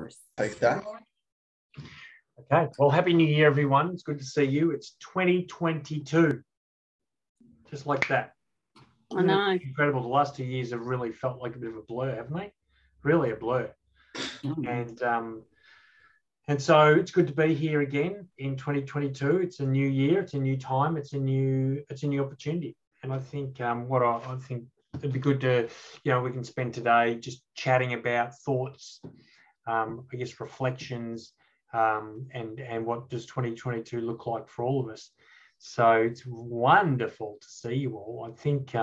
course. Take that. Okay. Well, Happy New Year, everyone. It's good to see you. It's 2022. Just like that. I know. Incredible. The last 2 years have really felt like a bit of a blur, haven't they? Really a blur. And so it's good to be here again in 2022. It's a new year. It's a new time. It's a new opportunity. And I think I think it'd be good to, we can spend today just chatting about thoughts, I guess reflections, and what does 2022 look like for all of us. So it's wonderful to see you all. I think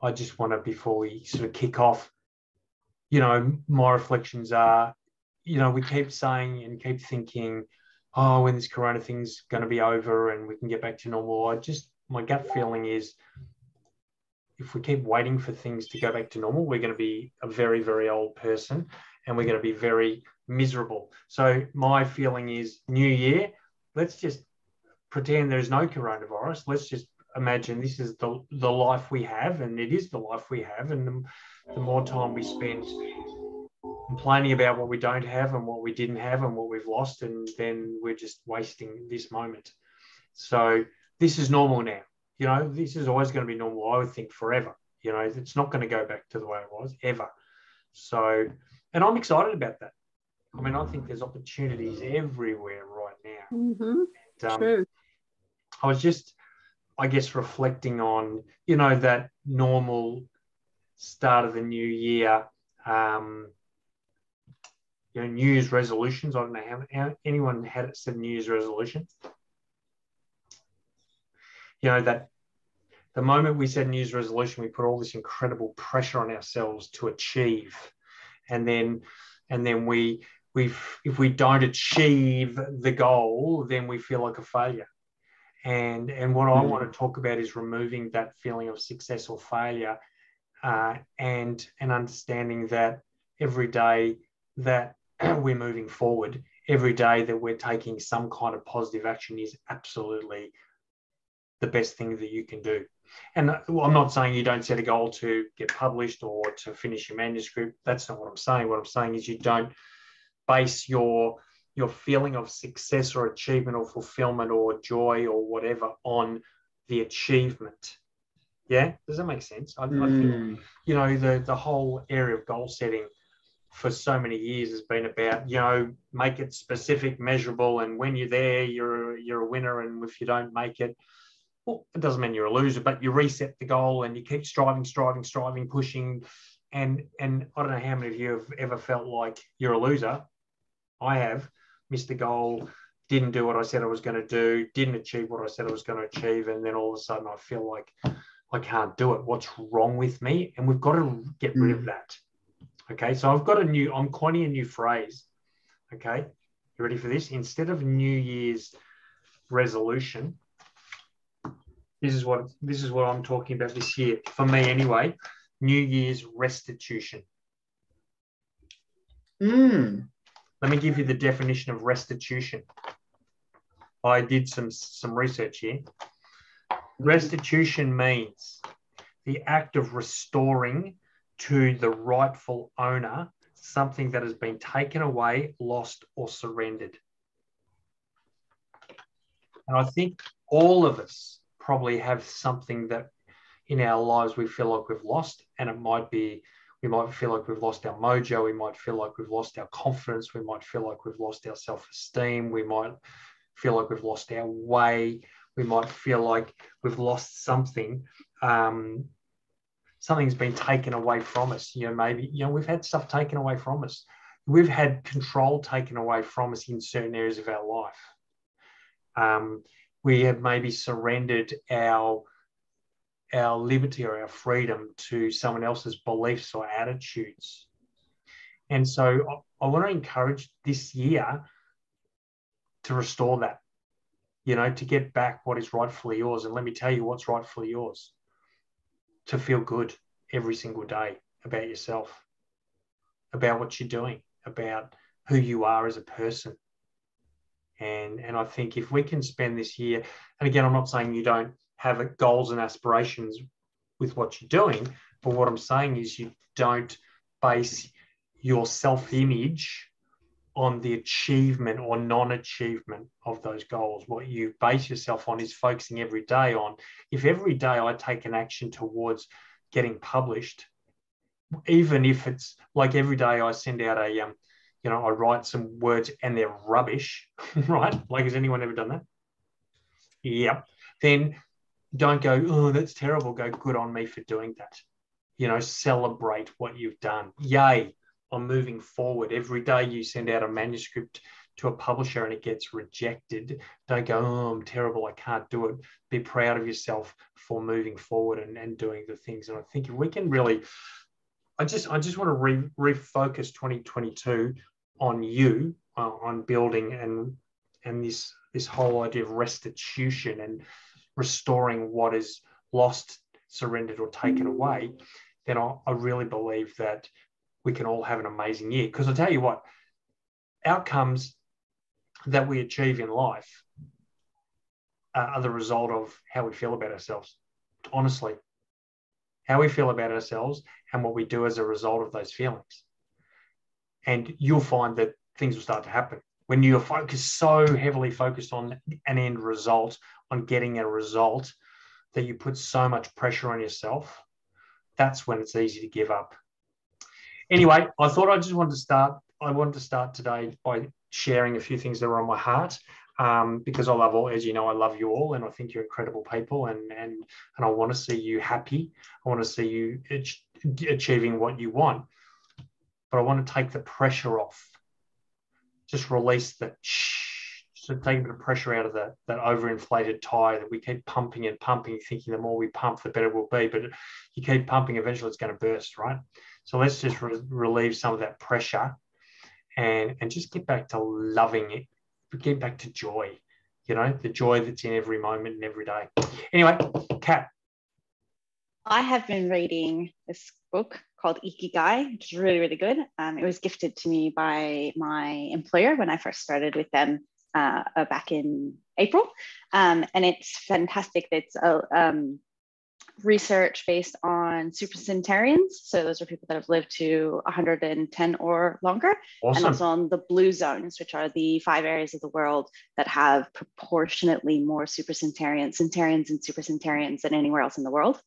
I just want to, before we sort of kick off, my reflections are, we keep saying and keep thinking, oh, when this corona thing's going to be over and we can get back to normal. My gut feeling is if we keep waiting for things to go back to normal, we're going to be a very, very old person and we're going to be very miserable. So my feeling is New Year, let's just pretend there's no coronavirus. Let's just imagine this is the life we have, and it is the life we have. And the more time we spend complaining about what we don't have and what we didn't have and what we've lost, and then we're just wasting this moment. So this is normal now. This is always going to be normal, I would think, forever. It's not going to go back to the way it was ever. So, and I'm excited about that. I mean, I think there's opportunities everywhere right now. Mm-hmm. True. I was just, I guess, reflecting on, that normal start of the new year, New Year's resolutions. I don't know how anyone had it said New Year's resolution. That the moment we said New Year's resolution, we put all this incredible pressure on ourselves to achieve. And then if we don't achieve the goal, then we feel like a failure. And what I want to talk about is removing that feeling of success or failure, and understanding that every day that we're moving forward, every day that we're taking some kind of positive action is absolutely the best thing that you can do. And I'm not saying you don't set a goal to get published or to finish your manuscript. That's not what I'm saying. What I'm saying is you don't base your feeling of success or achievement or fulfillment or joy or whatever on the achievement. Yeah? Does that make sense? I think, the whole area of goal setting for so many years has been about, make it specific, measurable, and when you're there, you're a winner, and if you don't make it, well, it doesn't mean you're a loser, but you reset the goal and you keep striving, pushing. And I don't know how many of you have ever felt like you're a loser. I have. Missed the goal, didn't do what I said I was going to do, didn't achieve what I said I was going to achieve, and then all of a sudden I feel like I can't do it. What's wrong with me? And we've got to get rid of that. Okay, so I'm coining a new phrase. Okay, you ready for this? Instead of New Year's resolution, this is what I'm talking about this year. For me anyway, New Year's restitution. Let me give you the definition of restitution. I did some research here. Restitution means the act of restoring to the rightful owner something that has been taken away, lost, or surrendered. And I think all of us probably have something that in our lives we feel like we've lost, and it might be, we might feel like we've lost our mojo, we might feel like we've lost our confidence, we might feel like we've lost our self-esteem, we might feel like we've lost our way, we might feel like we've lost something. Something's been taken away from us. Maybe, we've had stuff taken away from us. We've had control taken away from us in certain areas of our life. We have maybe surrendered our liberty or our freedom to someone else's beliefs or attitudes. And so I want to encourage this year to restore that, to get back what is rightfully yours. And let me tell you what's rightfully yours. To feel good every single day about yourself, about what you're doing, about who you are as a person. And I think if we can spend this year, and again, I'm not saying you don't have goals and aspirations with what you're doing, but what I'm saying is you don't base your self-image on the achievement or non-achievement of those goals. What you base yourself on is focusing every day on, if every day I take an action towards getting published, even if it's like every day I send out a, I write some words and they're rubbish, right? Like, has anyone ever done that? Yep. Then don't go, oh, that's terrible. Go, good on me for doing that. Celebrate what you've done. Yay, I'm moving forward. Every day you send out a manuscript to a publisher and it gets rejected, don't go, oh, I'm terrible, I can't do it. Be proud of yourself for moving forward and doing the things. And I think if we can really, I just want to refocus 2022 on you, on building and this whole idea of restitution and restoring what is lost, surrendered, or taken away, then I really believe that we can all have an amazing year. Because I'll tell you what, outcomes that we achieve in life are the result of how we feel about ourselves. Honestly, how we feel about ourselves and what we do as a result of those feelings. And you'll find that things will start to happen. When you're so heavily focused on an end result, on getting a result, that you put so much pressure on yourself, that's when it's easy to give up. Anyway, I thought I wanted to start today by sharing a few things that are on my heart, because I love all, as you know, I love you all, and I think you're incredible people, and I want to see you happy. I want to see you achieving what you want, but I want to take the pressure off. Just release the so take a bit of pressure out of that overinflated tire that we keep pumping and pumping, thinking the more we pump, the better it will be. But you keep pumping, eventually it's going to burst, right? So let's just relieve some of that pressure and just get back to loving it. Get back to joy, the joy that's in every moment and every day. Anyway, Kat. I have been reading this book called Ikigai, which is really, really good. It was gifted to me by my employer when I first started with them back in April. And it's fantastic. It's research based on supercentenarians. So those are people that have lived to 110 or longer. Awesome. And also on the blue zones, which are the 5 areas of the world that have proportionately more centarians and supercentenarians than anywhere else in the world.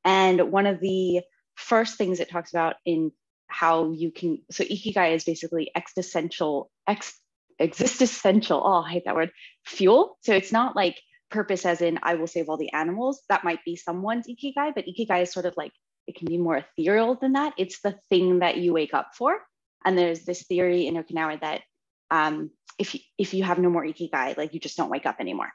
And one of the first things it talks about in how you can, so Ikigai is basically existential, oh, I hate that word, fuel. So it's not like purpose as in I will save all the animals. That might be someone's Ikigai, but Ikigai is sort of like, it can be more ethereal than that. It's the thing that you wake up for. And there's this theory in Okinawa that if you have no more Ikigai, like you just don't wake up anymore.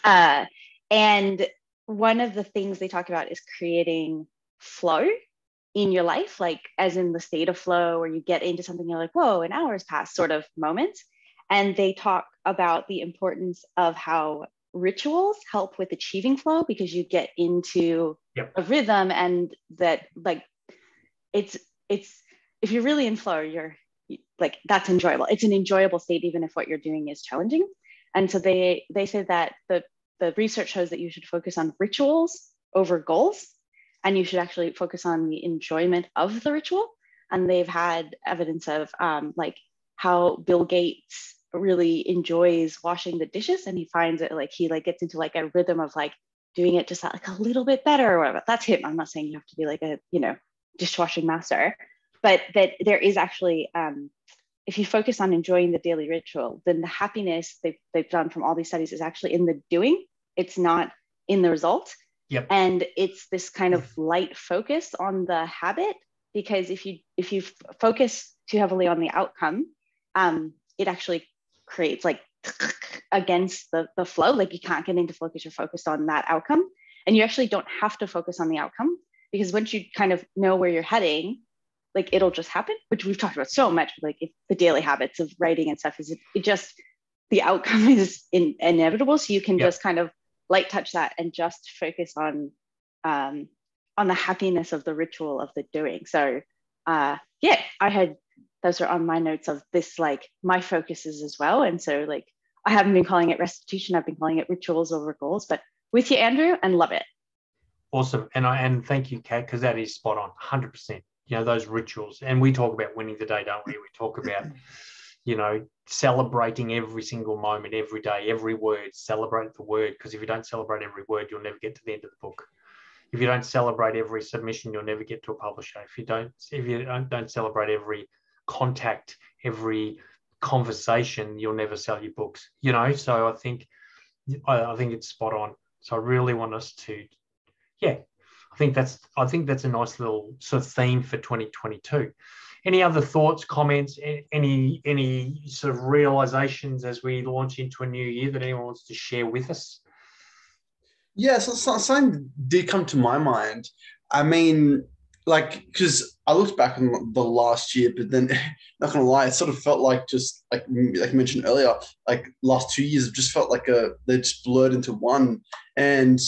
And one of the things they talk about is creating flow in your life, like as in the state of flow where you get into something, you're like, whoa, an hour has passed sort of moment. And they talk about the importance of how rituals help with achieving flow, because you get into a rhythm, and that like it's if you're really in flow, you're like, that's enjoyable. It's an enjoyable state, even if what you're doing is challenging. And so they say that the research shows that you should focus on rituals over goals, and you should actually focus on the enjoyment of the ritual. And they've had evidence of like how Bill Gates really enjoys washing the dishes, and he finds it like he like gets into like a rhythm of like doing it just like a little bit better or whatever. That's him. I'm not saying you have to be like a dishwashing master, but that there is actually if you focus on enjoying the daily ritual, then the happiness they've done from all these studies is actually in the doing. It's not in the result. Yep. And it's this kind of light focus on the habit, because if you focus too heavily on the outcome, it actually creates like against the flow. Like you can't get into flow because you're focused on that outcome. And you actually don't have to focus on the outcome, because once you kind of know where you're heading, like it'll just happen, which we've talked about so much, like if the daily habits of writing and stuff, is it just, the outcome is inevitable. So you can just kind of light touch that and just focus on the happiness of the ritual of the doing. So those are on my notes of this, like my focuses as well. And so like, I haven't been calling it restitution. I've been calling it rituals over goals, but with you, Andrew, and love it. Awesome. And thank you, Kat, because that is spot on, 100%. those rituals. And we talk about winning the day, don't we? We talk about, celebrating every single moment, every day, every word. Celebrate the word, because if you don't celebrate every word, you'll never get to the end of the book. If you don't celebrate every submission, you'll never get to a publisher. If you don't celebrate every contact, every conversation, you'll never sell your books. So I think it's spot on. So I really want us to, I think that's a nice little sort of theme for 2022. Any other thoughts, comments, any sort of realizations as we launch into a new year that anyone wants to share with us? Yeah, so something did come to my mind. I mean, because I looked back on the last year, but then, not gonna lie, it sort of felt like just like you mentioned earlier, like last 2 years, it just felt like they just blurred into one. And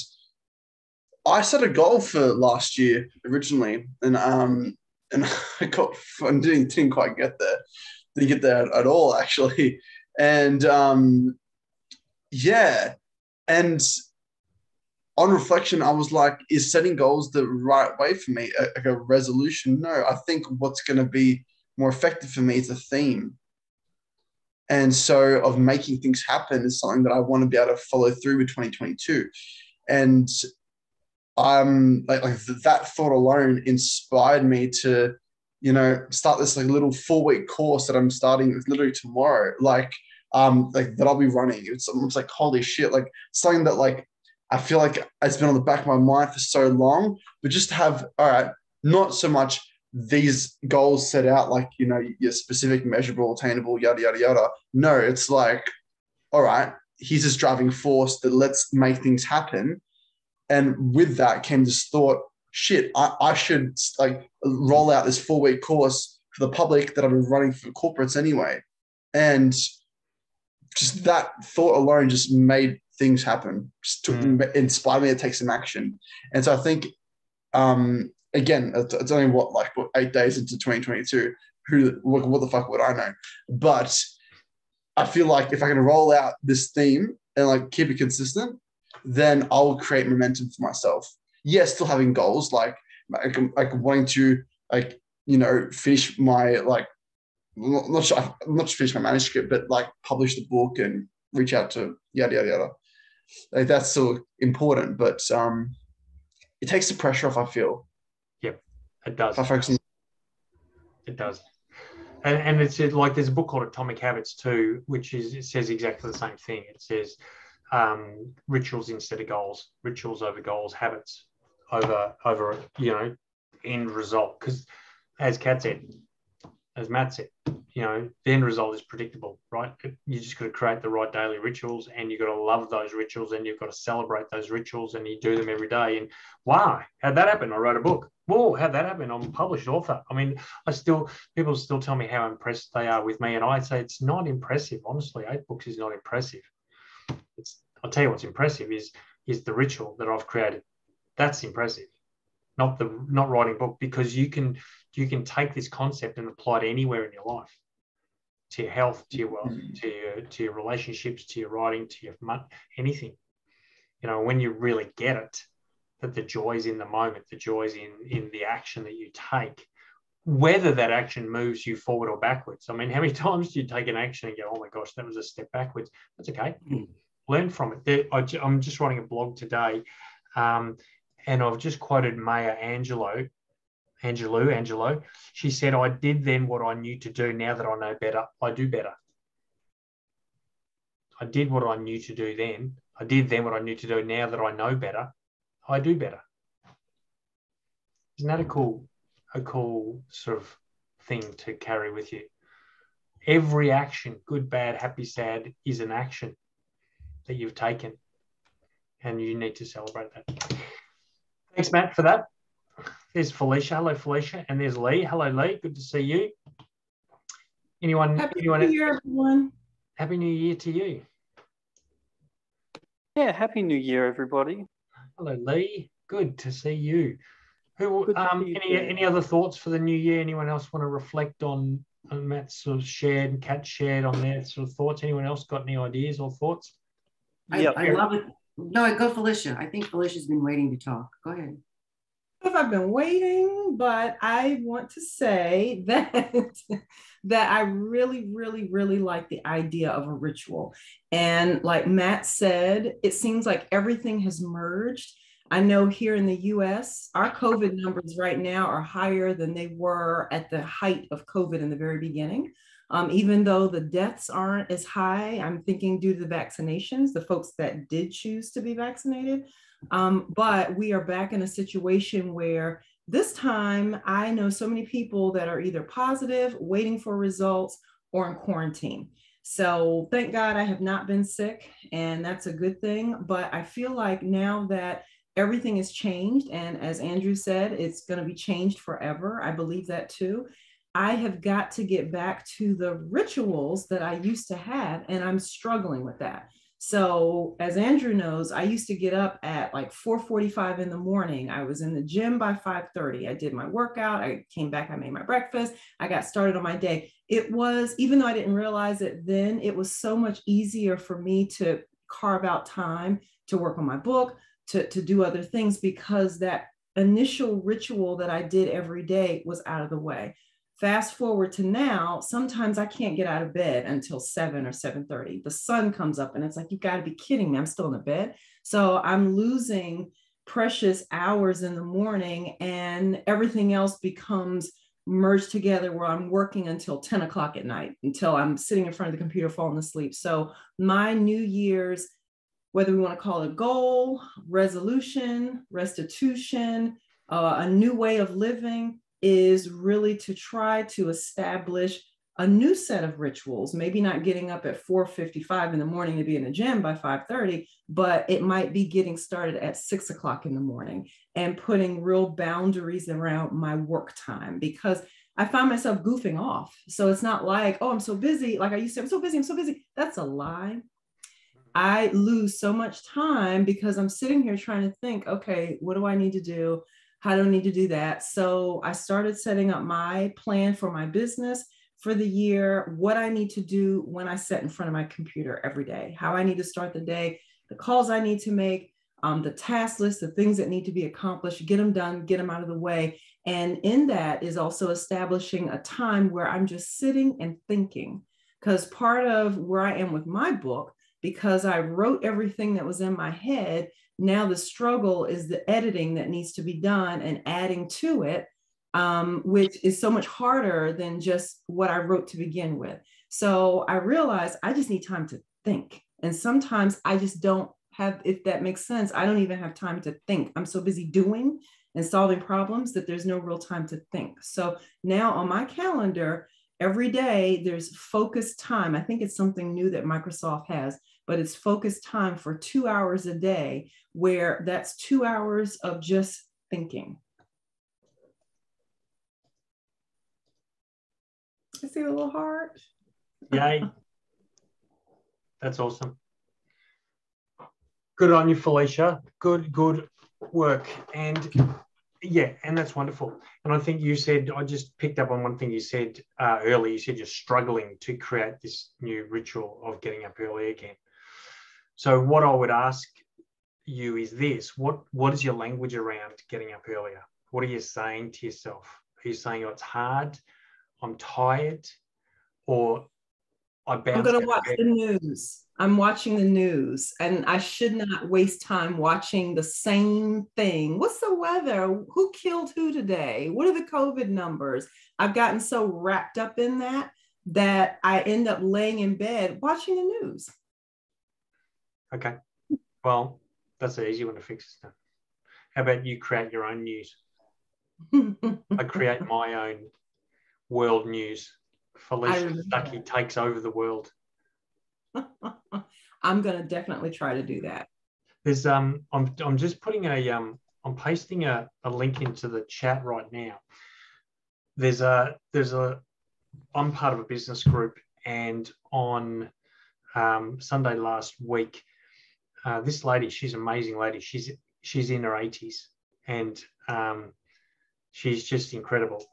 I set a goal for last year originally, and I didn't quite get there. Didn't get there at all, actually. And yeah, and on reflection, I was like, is setting goals the right way for me? Like a resolution? No, I think what's going to be more effective for me is a theme. And so of making things happen is something that I want to be able to follow through with 2022. And like that thought alone inspired me to, start this like little 4-week course that I'm starting literally tomorrow. Like that I'll be running. It's like, holy shit, like something that like I feel like it's been on the back of my mind for so long, but just to have, all right, not so much these goals set out like, your specific, measurable, attainable, yada, yada, yada. No, it's like, all right, here's this driving force that let's make things happen. And with that came this thought, shit, I should like roll out this 4-week course for the public that I've been running for corporates anyway. And just that thought alone just made things happen, just to inspire me to take some action. And so I think, again, it's only what 8 days into 2022. What the fuck would I know? But I feel like if I can roll out this theme and like keep it consistent, then I'll create momentum for myself. Yes, still having goals like wanting to finish my not just finish my manuscript, but like publish the book and reach out to yada yada yada. Like that's still important, but it takes the pressure off, I feel. Yep, it does. If I focus on it does. And it's like there's a book called Atomic Habits too, it says exactly the same thing. It says rituals instead of goals, rituals over goals, habits over end result. Because as Kat said, as Matt said, the end result is predictable, right? You just got to create the right daily rituals, and you've got to love those rituals, and you've got to celebrate those rituals, and you do them every day. And wow, how'd that happen? I wrote a book. Whoa, how'd that happen? I'm a published author. I mean, people still tell me how impressed they are with me, and I say it's not impressive. Honestly, 8 books is not impressive. I'll tell you what's impressive is the ritual that I've created. That's impressive. Not writing a book, because you can take this concept and apply it anywhere in your life, to your health, to your wealth, to your relationships, to your writing, to your anything. When you really get it, that the joy is in the moment, the joy is in the action that you take, whether that action moves you forward or backwards. I mean, how many times do you take an action and go, oh my gosh, that was a step backwards? That's okay. Learn from it. I'm just writing a blog today, and I've just quoted Maya Angelou. She said, I did then what I knew to do. Now that I know better, I do better. I did what I knew to do then. I did then what I knew to do. Now that I know better, I do better. Isn't that a cool sort of thing to carry with you? Every action, good, bad, happy, sad, is an action that you've taken, and you need to celebrate that. Thanks, Matt, for that. There's Felicia. Hello, Felicia. And there's Lee. Hello, Lee. Good to see you. Happy New Year, everyone. Happy New Year to you. Yeah, Happy New Year, everybody. Hello, Lee. Good to see you. Any other thoughts for the new year? Anyone else want to reflect on Matt's sort of shared and Kat shared on their sort of thoughts? Anyone else got any ideas or thoughts? I love it. No, go Felicia. I think Felicia's been waiting to talk. Go ahead. If I've been waiting, but I want to say that that I really, really, really like the idea of a ritual. And like Matt said, it seems like everything has merged. I know here in the US, our COVID numbers right now are higher than they were at the height of COVID in the very beginning. Even though the deaths aren't as high, I'm thinking due to the vaccinations, the folks that did choose to be vaccinated. But we are back in a situation where this time I know so many people that are either positive, waiting for results, or in quarantine. So thank God I have not been sick, and that's a good thing. But I feel like now that everything has changed, and as Andrew said, it's going to be changed forever. I believe that too. I have got to get back to the rituals that I used to have, and I'm struggling with that. So as Andrew knows, I used to get up at like 4:45 in the morning. I was in the gym by 5:30. I did my workout. I came back, I made my breakfast. I got started on my day. It was, even though I didn't realize it then, it was so much easier for me to carve out time to work on my book, to do other things, because that initial ritual that I did every day was out of the way. Fast forward to now, sometimes I can't get out of bed until 7 or 7:30. The sun comes up and it's like, you got to be kidding me. I'm still in the bed. So I'm losing precious hours in the morning, and everything else becomes merged together where I'm working until 10 o'clock at night, until I'm sitting in front of the computer falling asleep. So my New Year's, whether we want to call it goal, resolution, restitution, a new way of living, is really to try to establish a new set of rituals. Maybe not getting up at 4:55 in the morning to be in the gym by 5:30, but it might be getting started at 6 o'clock in the morning and putting real boundaries around my work time, because I find myself goofing off. So it's not like, oh, I'm so busy. Like I used to, I'm so busy, I'm so busy. That's a lie. I lose so much time because I'm sitting here trying to think, okay, what do I need to do? How do I need to do that? So I started setting up my plan for my business for the year, what I need to do when I sit in front of my computer every day, how I need to start the day, the calls I need to make, the task list, the things that need to be accomplished, get them done, get them out of the way. And in that is also establishing a time where I'm just sitting and thinking, because part of where I am with my book, because I wrote everything that was in my head, now the struggle is the editing that needs to be done and adding to it, which is so much harder than just what I wrote to begin with. So I realized I just need time to think. And sometimes I just don't have, if that makes sense, I don't even have time to think. I'm so busy doing and solving problems that there's no real time to think. So now on my calendar, every day there's focused time. I think it's something new that Microsoft has, but it's focused time for 2 hours a day, where that's 2 hours of just thinking. I see the little heart. Yay. That's awesome. Good on you, Felicia. Good work. And yeah, and that's wonderful. And I think you said, I just picked up on one thing you said earlier. You said you're struggling to create this new ritual of getting up early again. So what I would ask you is this: what is your language around getting up earlier? What are you saying to yourself? Are you saying, oh, it's hard, I'm tired, or I'm going to watch the news. I'm watching the news, and I should not waste time watching the same thing. What's the weather? Who killed who today? What are the COVID numbers? I've gotten so wrapped up in that I end up laying in bed watching the news. Okay. Well, that's an easy one to fix. How about you create your own news? I create my own world news. Felicia Stuckey takes over the world. I'm going to definitely try to do that. There's I'm just putting I'm pasting a link into the chat right now. I'm part of a business group, and on Sunday last week, this lady, she's an amazing lady. She's in her 80s, and she's just incredible.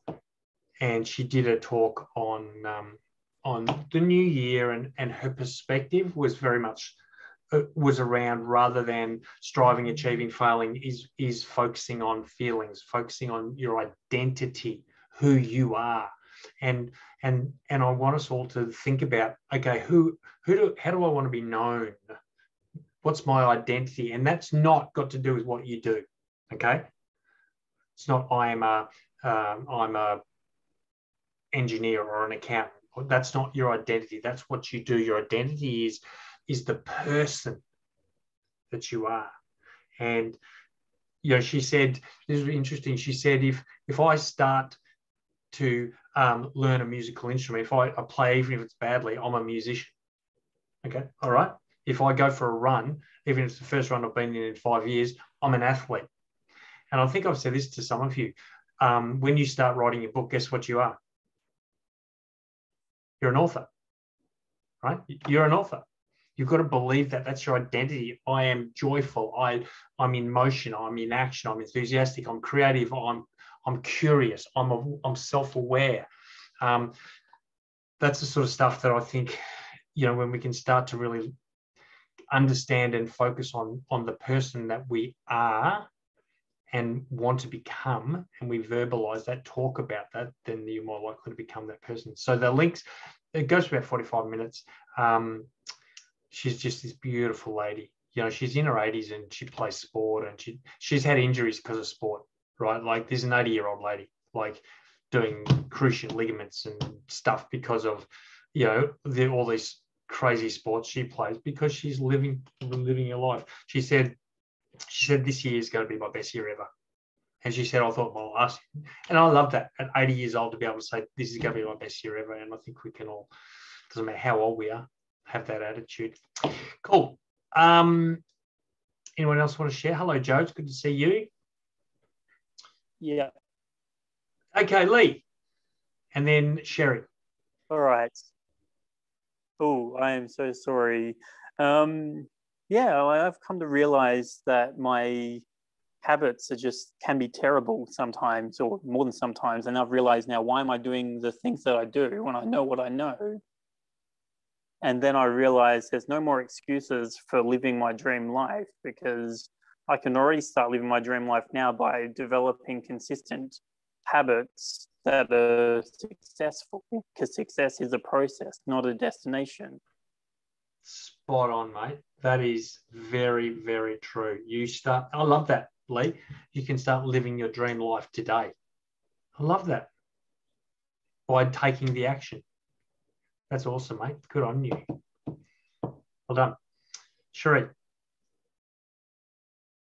And she did a talk on the new year, and her perspective was very much was around, rather than striving, achieving, failing, is focusing on feelings, focusing on your identity, who you are. And I want us all to think about, okay, how do I want to be known? What's my identity? And that's not got to do with what you do. Okay. It's not I'm a engineer or an accountant. That's not your identity. That's what you do. Your identity is the person that you are. And she said, this is interesting. She said, if I start to learn a musical instrument, if I play, even if it's badly, I'm a musician. Okay, all right. If I go for a run, even if it's the first run I've been in 5 years, I'm an athlete. And I think I've said this to some of you. When you start writing your book, guess what you are? You're an author, right? You're an author. You've got to believe that. That's your identity. I am joyful. I'm in motion. I'm in action. I'm enthusiastic. I'm creative. I'm curious. I'm self-aware. That's the sort of stuff that I think, when we can start to really understand and focus on the person that we are and want to become, and we verbalize that, talk about that, then you're more likely to become that person. So the links, it goes for about 45 minutes. She's just this beautiful lady. She's in her 80s and she plays sport, and she's had injuries because of sport, right? Like, there's an 80-year-old lady, like, doing cruciate ligaments and stuff because of, all these crazy sports she plays, because she's living her life. She said this year is going to be my best year ever. And she said, I thought my last year. And I love that at 80 years old to be able to say, this is going to be my best year ever. And I think we can all, doesn't matter how old we are, have that attitude. Cool. Anyone else want to share? Hello, Joe. It's good to see you. Yeah. Okay, Lee. And then Sherry. All right. Oh, I am so sorry. I've come to realize that my habits can be terrible sometimes, or more than sometimes. And I've realized now, why am I doing the things that I do when I know what I know? And then I realized there's no more excuses for living my dream life, because I can already start living my dream life now by developing consistent habits that are successful, because success is a process, not a destination. Spot on, mate. That is very, very true. I love that, Lee. You can start living your dream life today. I love that. By taking the action. That's awesome, mate. Good on you. Well done. Sheree.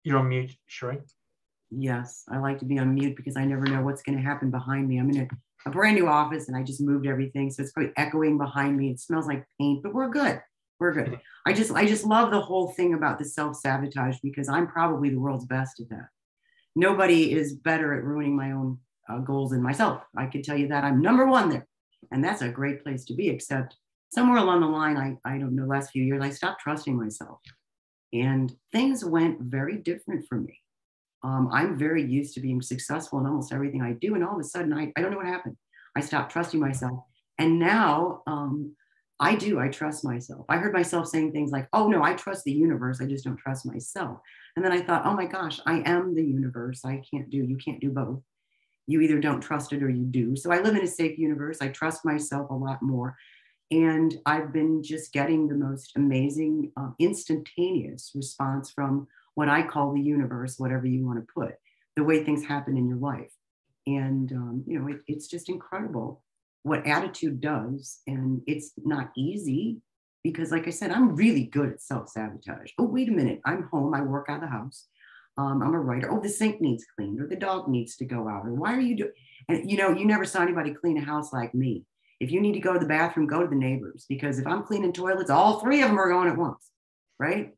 You're on mute, Sheree. Yes, I like to be on mute because I never know what's going to happen behind me. I'm in a brand new office and I just moved everything. So it's probably echoing behind me. It smells like paint, but we're good. We're good. I just love the whole thing about the self-sabotage, because I'm probably the world's best at that. Nobody is better at ruining my own goals than myself. I can tell you that I'm number one there. And that's a great place to be, except somewhere along the line, I don't know, the last few years, I stopped trusting myself. And things went very different for me. I'm very used to being successful in almost everything I do. And all of a sudden, I don't know what happened. I stopped trusting myself. And now I trust myself. I heard myself saying things like, oh no, I trust the universe. I just don't trust myself. And then I thought, oh my gosh, I am the universe. You can't do both. You either don't trust it or you do. So I live in a safe universe. I trust myself a lot more. And I've been just getting the most amazing instantaneous response from what I call the universe, whatever you want to put, the way things happen in your life. And, it's just incredible what attitude does. And it's not easy because, like I said, I'm really good at self-sabotage. Oh, wait a minute. I'm home. I work out of the house. I'm a writer. Oh, the sink needs cleaned, or the dog needs to go out. Or why are you doing? And, you never saw anybody clean a house like me. If you need to go to the bathroom, go to the neighbors, because if I'm cleaning toilets, all three of them are going at once, right?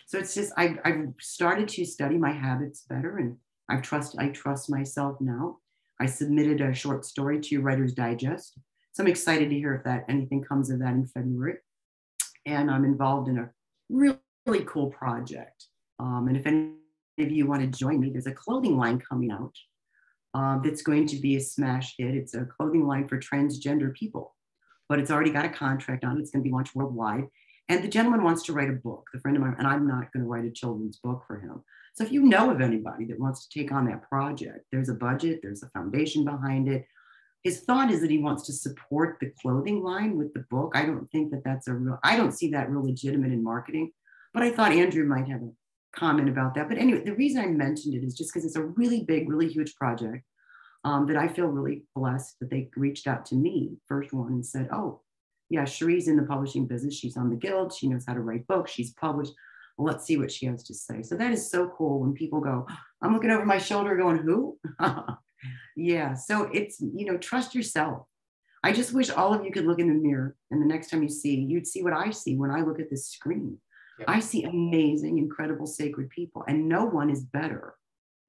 So it's just, I've started to study my habits better, and I trust myself now. I submitted a short story to Writer's Digest. So I'm excited to hear if anything comes of that in February. And I'm involved in a really, really cool project. And if any of you want to join me, there's a clothing line coming out that's going to be a smash hit. It's a clothing line for transgender people, but it's already got a contract on it. It's going to be launched worldwide. And the gentleman wants to write a book, the friend of mine, and I'm not going to write a children's book for him. So if you know of anybody that wants to take on that project, there's a budget, there's a foundation behind it. His thought is that he wants to support the clothing line with the book. I don't think that I don't see that real legitimate in marketing, but I thought Andrew might have a comment about that. But anyway, the reason I mentioned it is just because it's a really big, really huge project that I feel really blessed that they reached out to me, first one, and said, oh, yeah, Cherie's in the publishing business. She's on the Guild. She knows how to write books. She's published. Well, let's see what she has to say. So that is so cool when people go, I'm looking over my shoulder going, who? Yeah. So it's, trust yourself. I just wish all of you could look in the mirror, and the next time you'd see what I see when I look at this screen. Yep. I see amazing, incredible, sacred people, and no one is better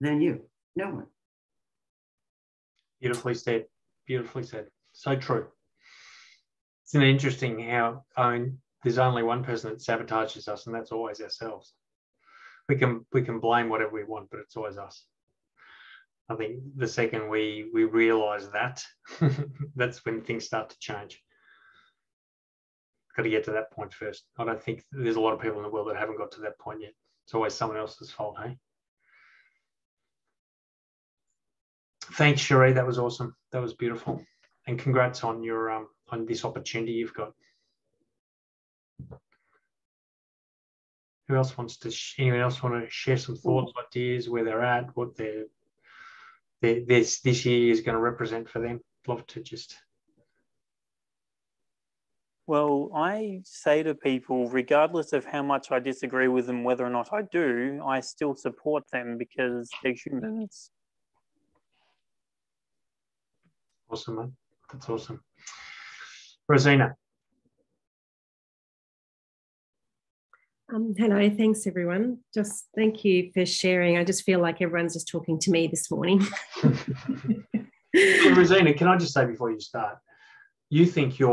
than you. No one. Beautifully said. Beautifully said. So true. It's an interesting how, there's only one person that sabotages us, and that's always ourselves. We can blame whatever we want, but it's always us. I think the second we realize that, that's when things start to change. Got to get to that point first. I don't think there's a lot of people in the world that haven't got to that point yet. It's always someone else's fault, hey? Thanks, Cherie. That was awesome. That was beautiful. And congrats on your on this opportunity you've got. Who else wants to? Anyone else want to share some thoughts, ideas, where they're at, what this year is going to represent for them? Love to just. Well, I say to people, regardless of how much I disagree with them, whether or not I do, I still support them because they're humans. Awesome, man. That's awesome. Rosina. Hello, thanks everyone. Just thank you for sharing. I just feel like everyone's just talking to me this morning. Rosina, can I just say before you start, you think you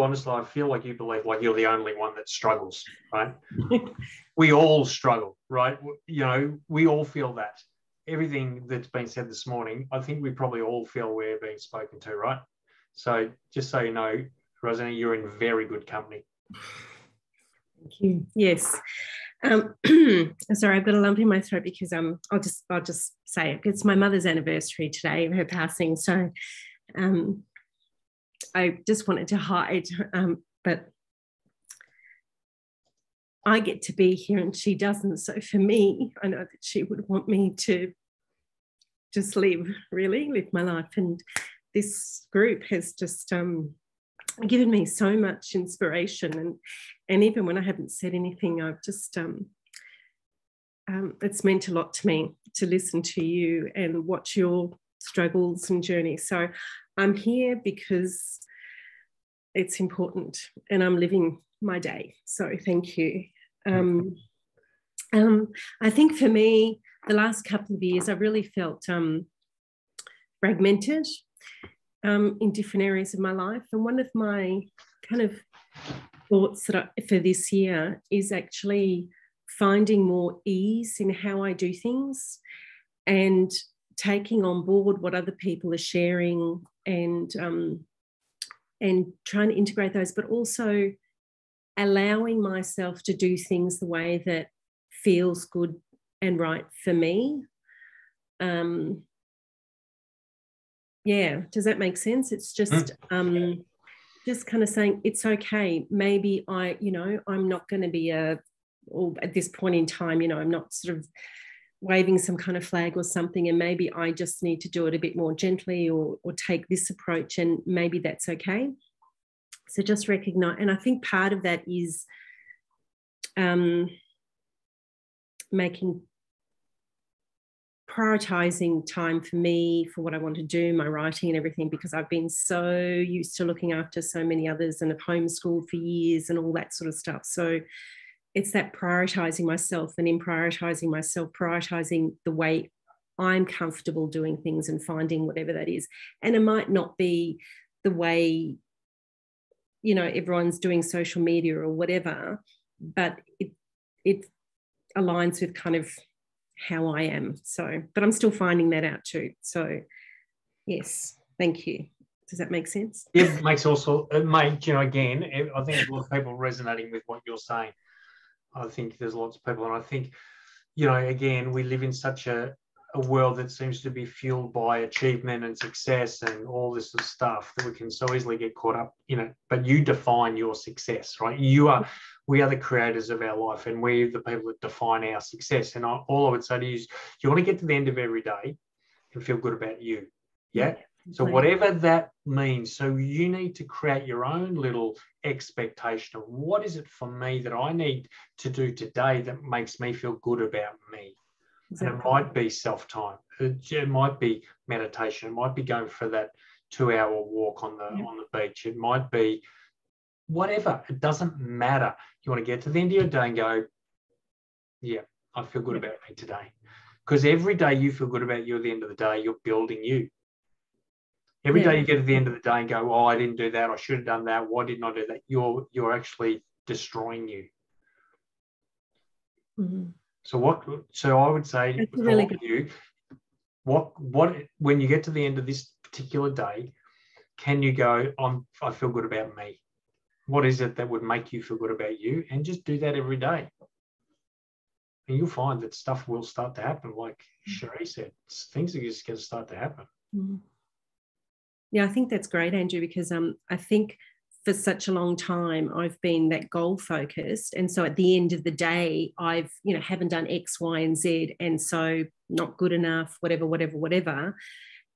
honestly, I feel like you believe like you're the only one that struggles, right? We all struggle, right? We all feel that. Everything that's been said this morning, I think we probably all feel we're being spoken to, right? So just so you know, Rosina, you're in very good company. Thank you. Yes. Sorry, I've got a lump in my throat because I'll just say it. It's my mother's anniversary today of her passing. So I just wanted to hide, but I get to be here and she doesn't. So for me, I know that she would want me to just live my life. And this group has just given me so much inspiration. And even when I haven't said anything, I've just, it's meant a lot to me to listen to you and watch your struggles and journeys. So I'm here because it's important and I'm living my day. So thank you. I think for me, the last couple of years, I really felt fragmented in different areas of my life. And one of my kind of thoughts for this year is actually finding more ease in how I do things and taking on board what other people are sharing and trying to integrate those, but also allowing myself to do things the way that feels good and right for me. Yeah, does that make sense? It's just kind of saying it's okay. Maybe I'm not going to be at this point in time, I'm not sort of waving some kind of flag or something, and maybe I just need to do it a bit more gently or take this approach, and maybe that's okay. So just recognize, and I think part of that is prioritizing time for me, for what I want to do, my writing and everything, because I've been so used to looking after so many others and have homeschooled for years and all that sort of stuff. So it's that prioritizing myself, and in prioritizing myself, prioritizing the way I'm comfortable doing things and finding whatever that is. And it might not be the way, everyone's doing social media or whatever, but it aligns with kind of how I am. So, but I'm still finding that out too. So yes, thank you. Does that make sense? It makes also, it makes, again, I think there's a lot of people resonating with what you're saying. I think there's lots of people, and I think, again, we live in such a world that seems to be fueled by achievement and success and all this sort of stuff that we can so easily get caught up in it. But you define your success, right? We are the creators of our life, and we're the people that define our success. And all I would say to you is, you want to get to the end of every day and feel good about you. Yeah. So whatever that means, so you need to create your own little expectation of what is it for me that I need to do today that makes me feel good about me. Exactly. And it might be self-time. It might be meditation. It might be going for that 2-hour walk on the beach. It might be whatever. It doesn't matter. You want to get to the end of your day and go, yeah, I feel good about me today. Because every day you feel good about you at the end of the day, you're building you. Every day you get to the end of the day and go, oh, I didn't do that. I should have done that. Why didn't I do that? You're actually destroying you. Mm-hmm. So I would say That's really good. You, what when you get to the end of this particular day, can you go, I feel good about me? What is it that would make you feel good about you? And just do that every day. And you'll find that stuff will start to happen. Like Cherie said, things are just going to start to happen. Mm-hmm. Yeah, I think that's great, Andrew, because I think for such a long time I've been that goal focused, and so at the end of the day I've haven't done X, Y, and Z, and so not good enough, whatever,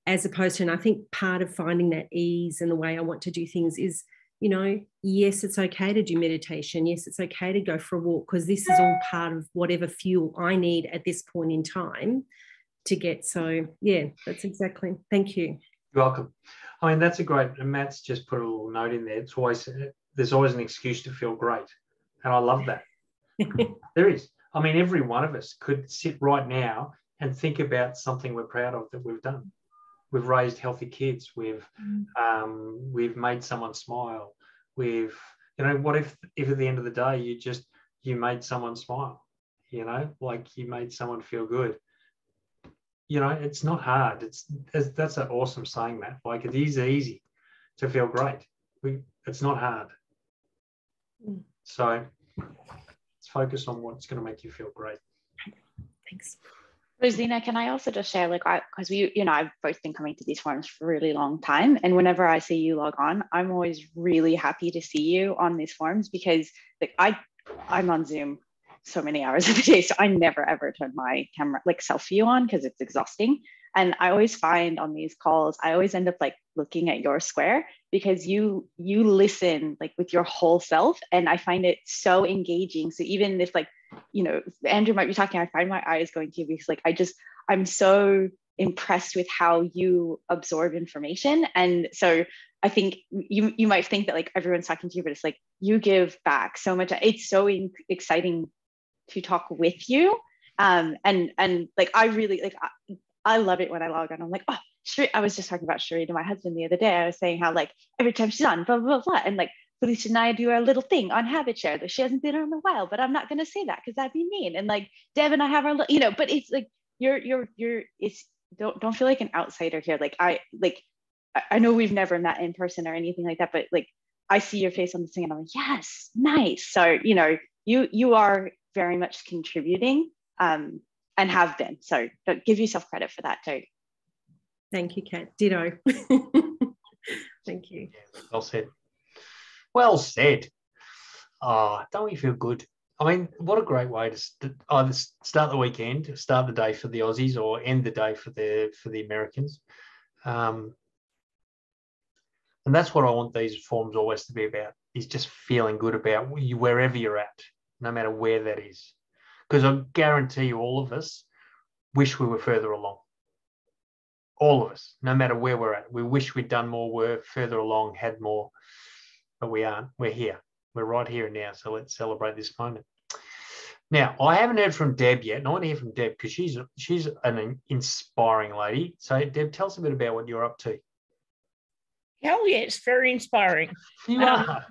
as opposed to, and I think part of finding that ease and the way I want to do things is, yes, it's okay to do meditation, yes, it's okay to go for a walk, because this is all part of whatever fuel I need at this point in time to get. So yeah, that's exactly. Thank you. You're welcome. I mean, that's a great, and Matt's just put a little note in there. There's always an excuse to feel great. And I love that. There is. I mean, every one of us could sit right now and think about something we're proud of that we've done. We've raised healthy kids. We've made someone smile. What if at the end of the day, you made someone smile, like you made someone feel good. It's not hard. That's an awesome saying, Matt. Like, it is easy to feel great. It's not hard. So let's focus on what's going to make you feel great. Thanks. Rosina, can I also just share, because I've both been coming to these forums for a really long time, and whenever I see you log on, I'm always really happy to see you on these forums, because I'm on Zoom so many hours of the day, so I never ever turn my camera self view on because it's exhausting. And I always find on these calls, I always end up looking at your square, because you listen with your whole self, and I find it so engaging. So even if Andrew might be talking, I find my eyes going to you, because I'm so impressed with how you absorb information. And so I think you might think that everyone's talking to you, but it's you give back so much. It's so exciting to talk with you. And I really I love it when I log on. I'm like, oh, Cherie, I was just talking about Cherie to my husband the other day. I was saying how every time she's on, blah, blah, blah, blah. And Felicia and I do our little thing on habit share that she hasn't been on in a while, but I'm not going to say that because that'd be mean. And Deb and I have our, but it's don't feel like an outsider here. I know we've never met in person or anything like that, but I see your face on the thing and I'm like, yes, nice. So, you are very much contributing and have been. So don't give yourself credit for that too. Thank you, Kat. Ditto. Thank you. Yeah, well said. Well said. Oh, don't we feel good? I mean, what a great way to either start the weekend, start the day for the Aussies, or end the day for the Americans. And that's what I want these forums always to be about, is just feeling good about you wherever you're at, no matter where that is. Because I guarantee you, all of us wish we were further along. All of us, no matter where we're at. We wish we'd done more, were further along, had more, but we aren't. We're here. We're right here and now. So let's celebrate this moment. Now, I haven't heard from Deb yet, and I want to hear from Deb because she's an inspiring lady. So, Deb, tell us a bit about what you're up to. Hell yeah, it's very inspiring. You are.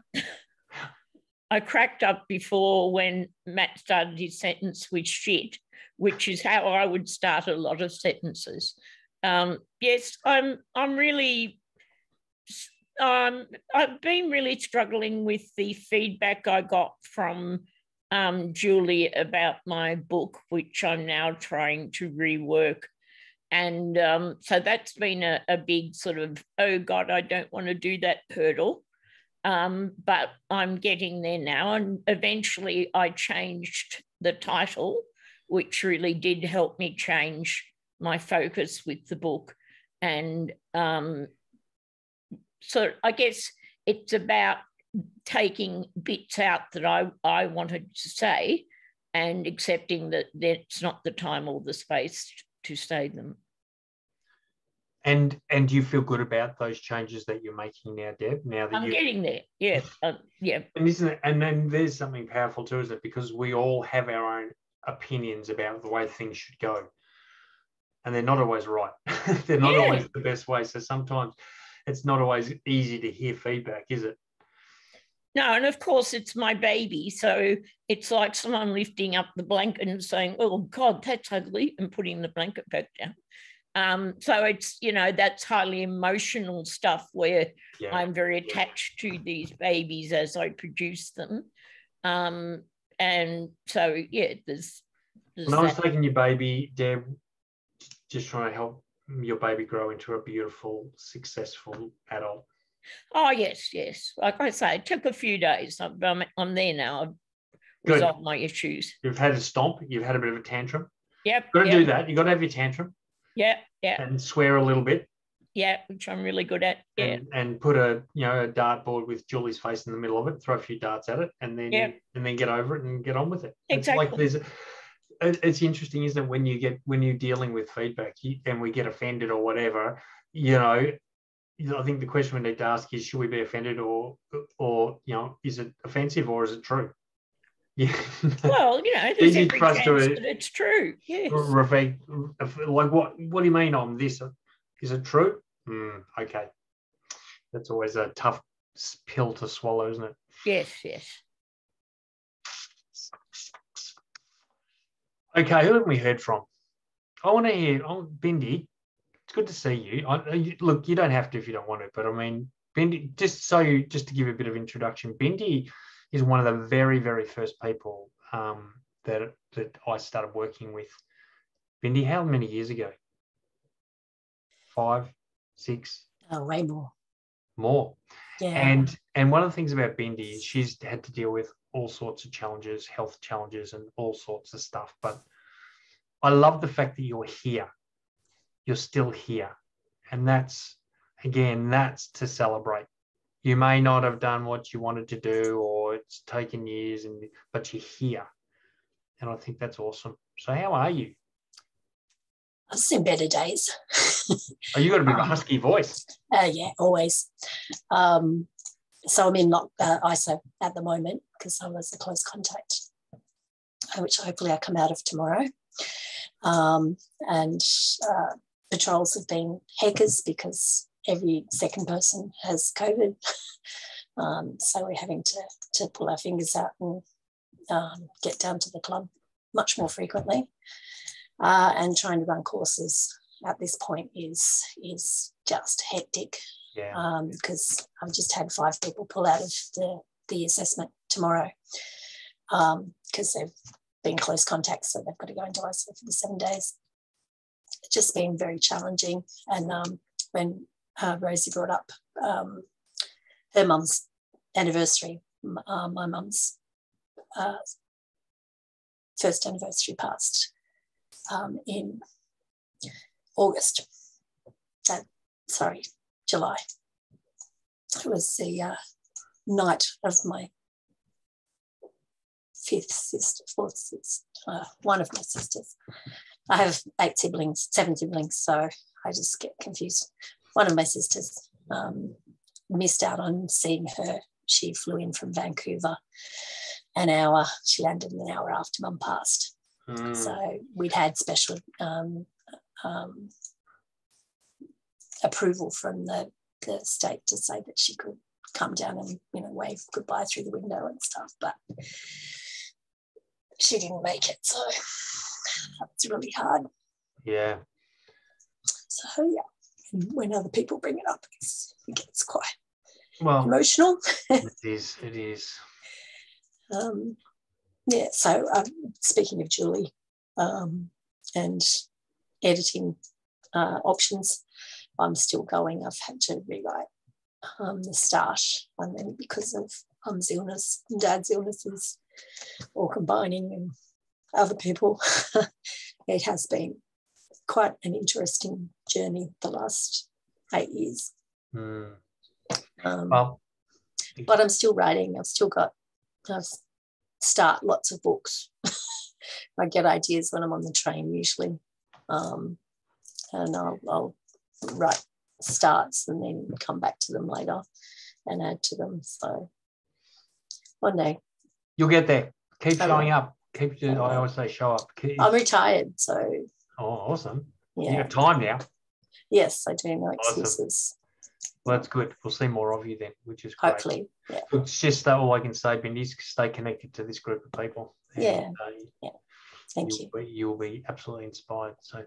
I cracked up before when Matt started his sentence with shit, which is how I would start a lot of sentences. Yes, I'm really I've been really struggling with the feedback I got from Julie about my book, which I'm now trying to rework. And so that's been a big sort of, oh God, I don't want to do that hurdle. But I'm getting there now. And eventually I changed the title, which really did help me change my focus with the book. And so I guess it's about taking bits out that I wanted to say and accepting that it's not the time or the space to say them. And do you feel good about those changes that you're making now, Deb? Now that I'm getting there, yeah, yeah. And isn't it? And then there's something powerful too, isn't it? Because we all have our own opinions about the way things should go, and they're not always right. They're not always the best way. So sometimes it's not always easy to hear feedback, is it? No, and of course it's my baby, so it's like someone lifting up the blanket and saying, "Oh God, that's ugly," and putting the blanket back down. So it's, you know, that's highly emotional stuff where I'm very attached to these babies as I produce them. And so, yeah, there's when I was taking your baby, Deb, just trying to help your baby grow into a beautiful, successful adult. Oh, yes, yes. Like I say, it took a few days. I'm there now. I've resolved my issues. You've had a stomp. You've had a bit of a tantrum. Yep. You've got to do that. You've got to have your tantrum. Yeah, yeah. And swear a little bit. Yeah, which I'm really good at. Yeah. And put a dartboard with Julie's face in the middle of it, throw a few darts at it, and then get over it and get on with it. Exactly. It's like it's interesting, isn't it, when you're dealing with feedback and we get offended or whatever, you know, I think the question we need to ask is, should we be offended or you know, is it offensive or is it true? Yeah. Well, you know, there's every chance that it's true. Yes. Like what do you mean on this? Is it true? Okay. That's always a tough pill to swallow, isn't it? Yes, yes. Okay, who have we heard from? I want to hear, Bindi, it's good to see you. Look, you don't have to if you don't want to, but I mean, Bindi, just to give you a bit of introduction, Bindi is one of the very, very first people that I started working with. Bindi, how many years ago? 5, 6? Oh, way more. More. Yeah. And one of the things about Bindi is she's had to deal with all sorts of challenges, health challenges and all sorts of stuff. But I love the fact that you're here. You're still here. And that's to celebrate. You may not have done what you wanted to do, or it's taken years, but you're here. And I think that's awesome. So how are you? I've seen better days. Oh, you got a bit of a husky voice. Yeah, always. So I'm in ISO at the moment because I was a close contact, which hopefully I come out of tomorrow. And patrols have been heckers because every second person has COVID. So we're having to pull our fingers out and get down to the club much more frequently. And trying to run courses at this point is just hectic. Yeah. Because I've just had 5 people pull out of the assessment tomorrow because they've been close contacts, so they've got to go into ISO for the 7 days. It's just been very challenging. And when Rosie brought up her mum's anniversary, my mum's first anniversary passed in August. July. It was the night of my one of my sisters. I have 7 siblings, so I just get confused. One of my sisters missed out on seeing her. She flew in from Vancouver she landed an hour after Mum passed. So we'd had special approval from the state to say that she could come down and, you know, wave goodbye through the window and stuff, but she didn't make it, so that's really hard. Yeah. So yeah, when other people bring it up, it gets quite emotional. It is. Yeah, so speaking of Julie and editing options, I'm still going. I've had to rewrite the start, and then because of Mum's illness and Dad's illnesses all combining and other people, it has been quite an interesting journey the last 8 years. Well, but I'm still writing. I start lots of books. I get ideas when I'm on the train usually, and I'll write starts and then come back to them later and add to them. So one day you'll get there. Keep showing up. I always say show up. I'm retired, so. Oh, awesome. Yeah. You have time now. Yes, I do. No excuses. Well, that's good. We'll see more of you then, which is great. Hopefully, yeah. It's just all I can say, Bindi, is stay connected to this group of people. And, yeah. Thank you. You'll be absolutely inspired. So,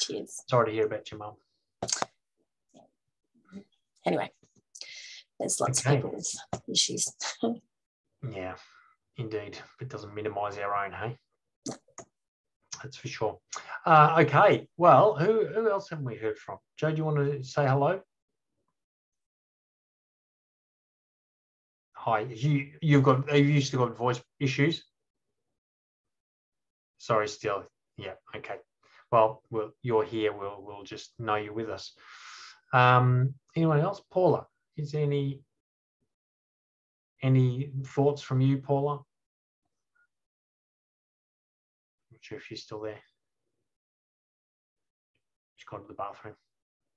cheers. Sorry to hear about your mum. Anyway, there's lots of people with issues. Yeah, indeed. It doesn't minimise our own, hey? That's for sure. Okay. Well, who else have we heard from? Joe, do you want to say hello? Hi. Have you used to got voice issues? Sorry, still. Yeah. Okay. Well, you're here. We'll just know you're with us. Anyone else? Paula, is there any thoughts from you, Paula? Not sure if she's still there. She's gone to the bathroom.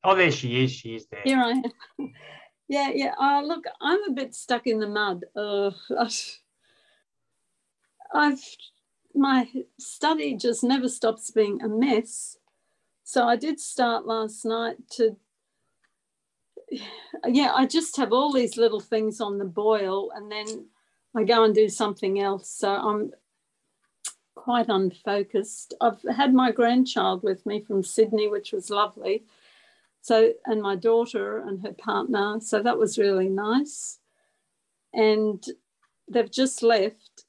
Oh, there she is. She is there. Here I am. Yeah. Look, I'm a bit stuck in the mud. My study just never stops being a mess. So I did start last night I just have all these little things on the boil and then I go and do something else. So I'm quite unfocused. I've had my grandchild with me from Sydney, which was lovely. So, and my daughter and her partner. So that was really nice. And they've just left.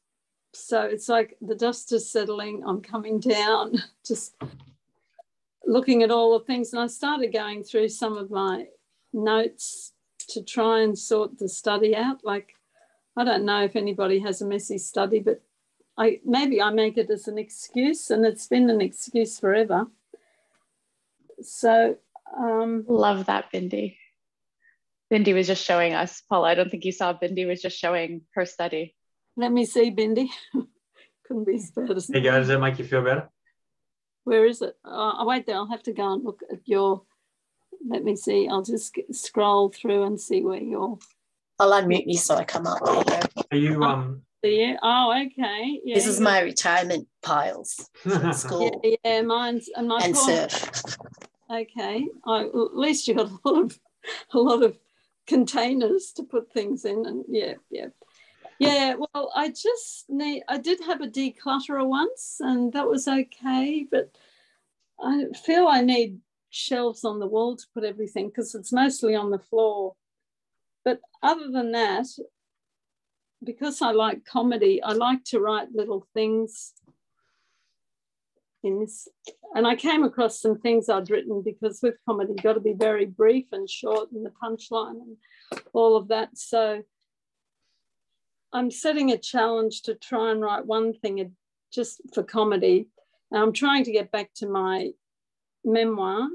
So it's like the dust is settling. I'm coming down, just looking at all the things. And I started going through some of my notes to try and sort the study out. Like, I don't know if anybody has a messy study, but maybe I make it as an excuse, and it's been an excuse forever. So love that, Bindi. Bindi was just showing us, Paula, I don't think you saw, Bindi was just showing her study. Let me see, Bindi. Couldn't be as bad as there you go. Does that make you feel better? Where is it? Wait there, I'll have to go and look at let me see. I'll just scroll through and see where you're. I'll unmute you so I come up. Are you Yeah. Oh, okay. Yeah, this is my retirement piles from school. Yeah, mine's and my surf. Okay. At least you got a lot of containers to put things in, and yeah. Well, I did have a declutterer once, and that was okay, but I feel I need shelves on the wall to put everything because it's mostly on the floor. But other than that, because I like comedy, I like to write little things in this. And I came across some things I'd written because with comedy, you've got to be very brief and short and the punchline and all of that. So I'm setting a challenge to try and write one thing just for comedy. And I'm trying to get back to my memoir,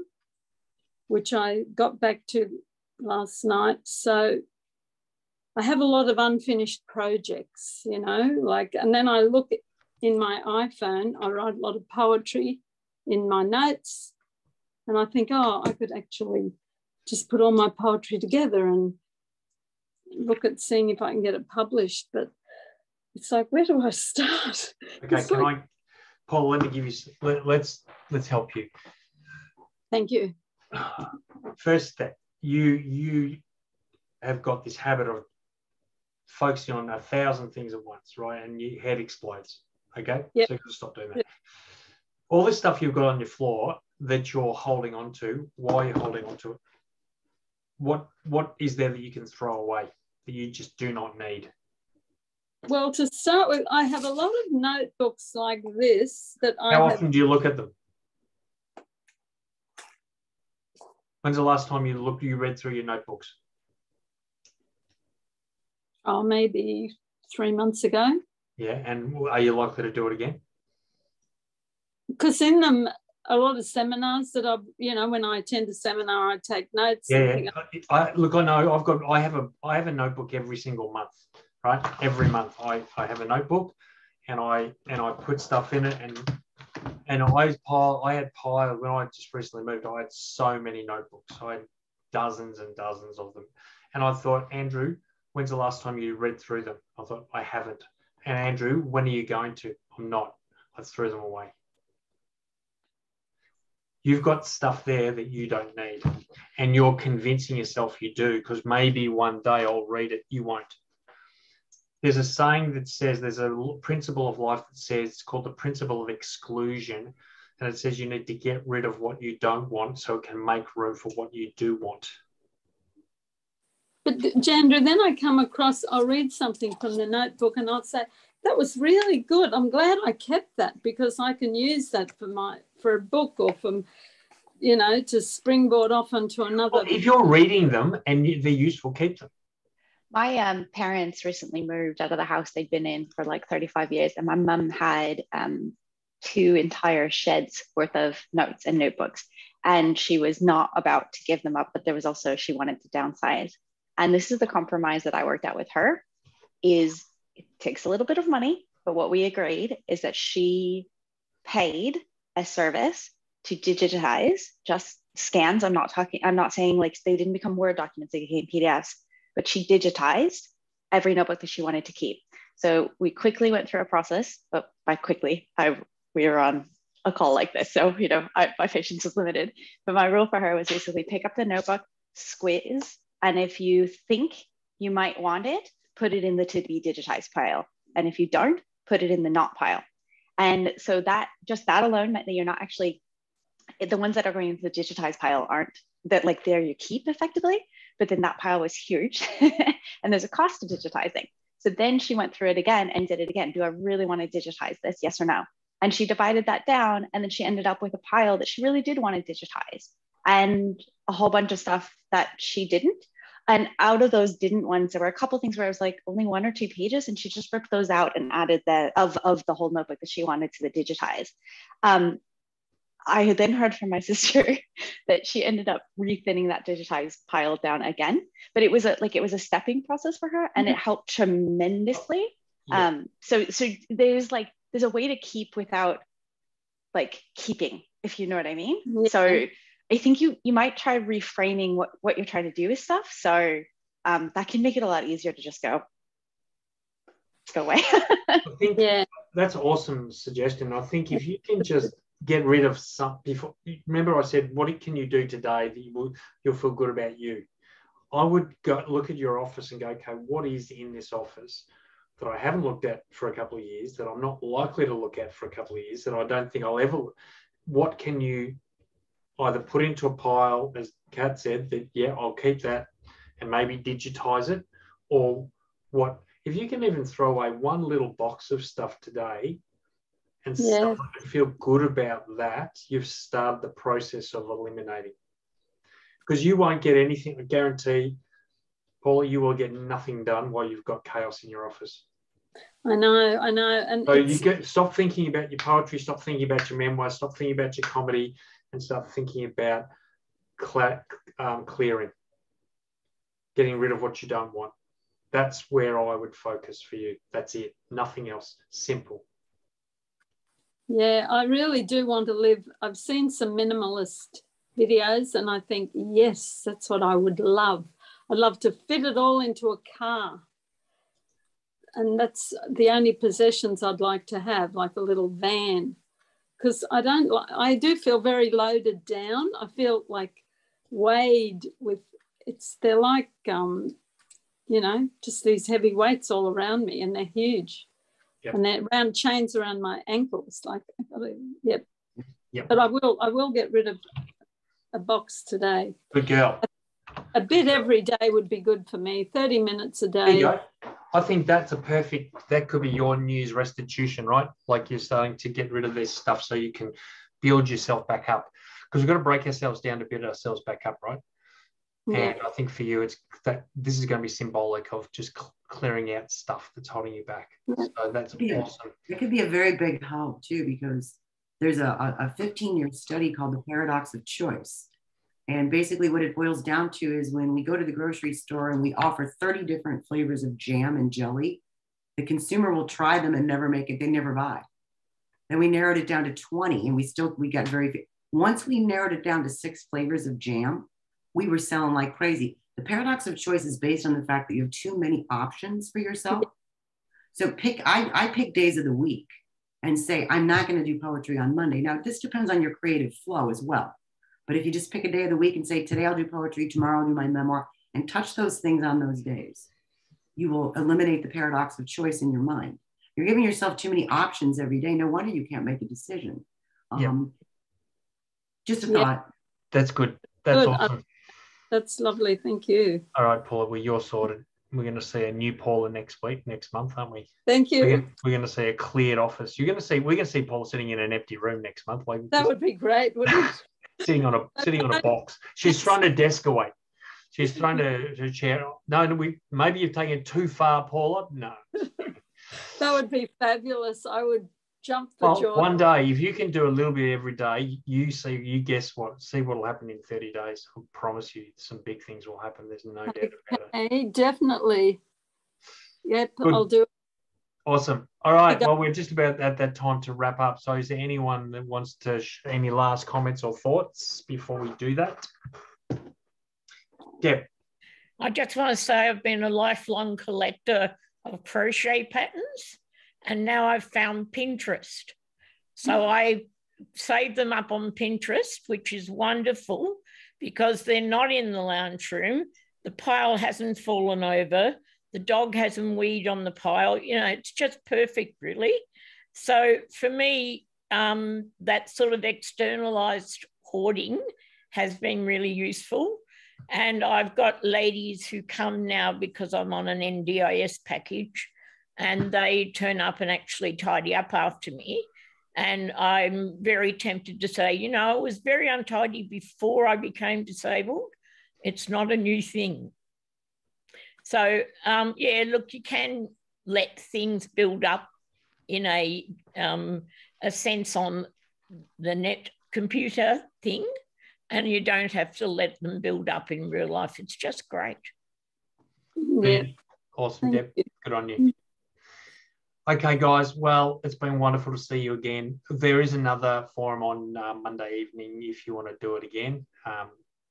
which I got back to last night. So I have a lot of unfinished projects, and then I look in my iPhone, I write a lot of poetry in my notes, and I think, I could actually just put all my poetry together and look at seeing if I can get it published. But it's like, where do I start? Okay, Paul, let me give you, let's help you. Thank you. First step, you have got this habit of focusing on 1,000 things at once, right? And your head explodes. Okay, yep. So you can stop doing that. Yep. All this stuff you've got on your floor that you're holding on to, why are you holding on to it? what is there that you can throw away that you just do not need? Well, to start with, I have a lot of notebooks like this that How often do you look at them? When's the last time you read through your notebooks? Oh, maybe 3 months ago. Yeah, and are you likely to do it again? Because in them, a lot of seminars that when I attend a seminar, I take notes. Yeah, I know I have a notebook every single month, right? Every month I have a notebook, and I put stuff in it, and I had piled when I just recently moved. I had so many notebooks. I had dozens and dozens of them, and I thought, Andrew, when's the last time you read through them? I thought, I haven't. And Andrew, when are you going to? I'm not. I threw them away. You've got stuff there that you don't need, and you're convincing yourself you do, because maybe one day I'll read it. You won't. There's a saying that says, there's a principle of life that says, it's called the principle of exclusion, and it says you need to get rid of what you don't want so it can make room for what you do want. But Jandra, then I'll read something from the notebook and I'll say, that was really good. I'm glad I kept that, because I can use that for a book, or to springboard off onto another. Well, if you're reading them and they're useful, keep them. My parents recently moved out of the house they'd been in for like 35 years, and my mum had 2 entire sheds worth of notes and notebooks, and she was not about to give them up, but there was also, she wanted to downsize. And this is the compromise that I worked out with her, is it takes a little bit of money, but what we agreed is that she paid a service to digitize just scans. I'm not saying like they didn't become Word documents, they became PDFs, but she digitized every notebook that she wanted to keep. So we quickly went through a process, but by quickly, we were on a call like this. So, my patience was limited, but my rule for her was basically pick up the notebook, squeeze, and if you think you might want it, put it in the to be digitized pile. And if you don't, put it in the not pile. And so that alone meant that you're not actually, the ones that are going into the digitized pile aren't that like there you keep effectively, but then that pile was huge and there's a cost to digitizing. So then she went through it again and did it again. Do I really want to digitize this? Yes or no? And she divided that down, and then she ended up with a pile that she really did want to digitize, and a whole bunch of stuff that she didn't. And out of those didn't ones, there were a couple of things where I was like only 1 or 2 pages, and she just ripped those out and added that of the whole notebook that she wanted to the digitize. I had then heard from my sister that she ended up rethinning that digitized pile down again, but it was a stepping process for her, and it helped tremendously. Yeah. So there's a way to keep without like keeping, if you know what I mean. Yeah. So I think you might try reframing what you're trying to do with stuff. So that can make it a lot easier to just go away. I think that's an awesome suggestion. I think if you can just get rid of some before, remember I said, what can you do today that you'll feel good about you? I would go look at your office and go, okay, what is in this office that I haven't looked at for a couple of years, that I'm not likely to look at for a couple of years, that I don't think I'll ever, what can you either put into a pile, as Kat said, that, yeah, I'll keep that and maybe digitize it, or what, if you can even throw away one little box of stuff today and start to feel good about that, you've started the process of eliminating. Because you won't get anything, I guarantee, Paula, you will get nothing done while you've got chaos in your office. I know. And so stop thinking about your poetry, stop thinking about your memoirs, stop thinking about your comedy, and start thinking about clearing, getting rid of what you don't want. That's where I would focus for you. That's it. Nothing else. Simple. Yeah, I really do want to live. I've seen some minimalist videos and I think, yes, that's what I would love. I'd love to fit it all into a car. And that's the only possessions I'd like to have, like a little van. Because I do feel very loaded down. I feel like weighed with, they're like, just these heavy weights all around me, and they're huge. Yep. And they're round chains around my ankles. Yep. But I will get rid of a box today. Good girl. a bit every day would be good for me. 30 minutes a There you day. go. I think that's that could be your New Year's restitution, right? Like you're starting to get rid of this stuff so you can build yourself back up. Because we've got to break ourselves down to build ourselves back up, right? Yeah. And I think for you, it's that this is going to be symbolic of just clearing out stuff that's holding you back. So that's awesome. It could be a very big help too, because there's a 15-year study called the paradox of choice. And basically what it boils down to is when we go to the grocery store and we offer 30 different flavors of jam and jelly, the consumer will try them and never make it. They never buy. Then we narrowed it down to 20 and we got once we narrowed it down to 6 flavors of jam, we were selling like crazy. The paradox of choice is based on the fact that you have too many options for yourself. So I pick days of the week and say, I'm not going to do poetry on Monday. Now, this depends on your creative flow as well. But if you just pick a day of the week and say, today I'll do poetry, tomorrow I'll do my memoir, and touch those things on those days, you will eliminate the paradox of choice in your mind. You're giving yourself too many options every day. No wonder you can't make a decision. Just a thought. That's good. That's awesome. That's lovely. Thank you. All right, Paula, well, you're sorted. We're going to see a new Paula next month, aren't we? Thank you. We're going to see a cleared office. We're going to see Paula sitting in an empty room next month. Like that would be great, wouldn't it? sitting on a box. She's thrown a desk away. She's thrown a chair. No, maybe you've taken it too far, Paula. No. That would be fabulous. I would jump for joy. One day, if you can do a little bit every day, see what will happen in 30 days. I promise you some big things will happen. There's no doubt about it. Definitely. Yep, Good. I'll do it. Awesome. All right. Well, we're just about at that time to wrap up. So is there anyone that wants to any last comments or thoughts before we do that? Deb. I just want to say I've been a lifelong collector of crochet patterns, and now I've found Pinterest. So I save them up on Pinterest, which is wonderful because they're not in the lounge room. The pile hasn't fallen over. The dog hasn't weed on the pile. It's just perfect, really. So for me, that sort of externalized hoarding has been really useful. And I've got ladies who come now because I'm on an NDIS package, and they turn up and actually tidy up after me. And I'm very tempted to say, I was very untidy before I became disabled. It's not a new thing. So, look, you can let things build up in a sense on the net computer thing, and you don't have to let them build up in real life. It's just great. Yeah. Awesome, Deb. Good on you. Okay, guys. Well, it's been wonderful to see you again. There is another forum on Monday evening if you want to do it again.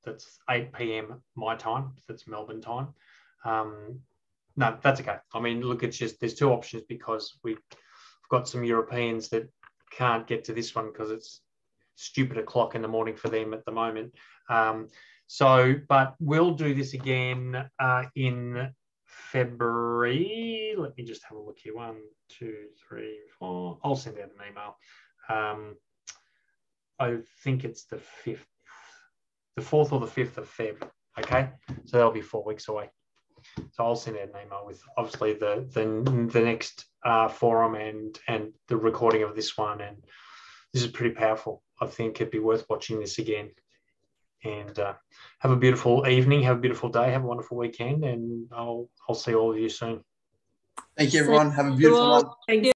That's 8 p.m. my time. That's Melbourne time. No, that's okay. I mean, look, it's just there's 2 options because we've got some Europeans that can't get to this one because it's stupid o'clock in the morning for them at the moment. But we'll do this again in February. Let me just have a look here. 1, 2, 3, 4. I'll send out an email. I think it's the 5th, the 4th or the 5th of Feb. Okay, so that'll be 4 weeks away. So I'll send out an email with obviously the next forum and the recording of this one. And this is pretty powerful. I think it'd be worth watching this again. And have a beautiful evening. Have a beautiful day. Have a wonderful weekend. And I'll see all of you soon. Thank you, everyone. Have a beautiful one. Thank you.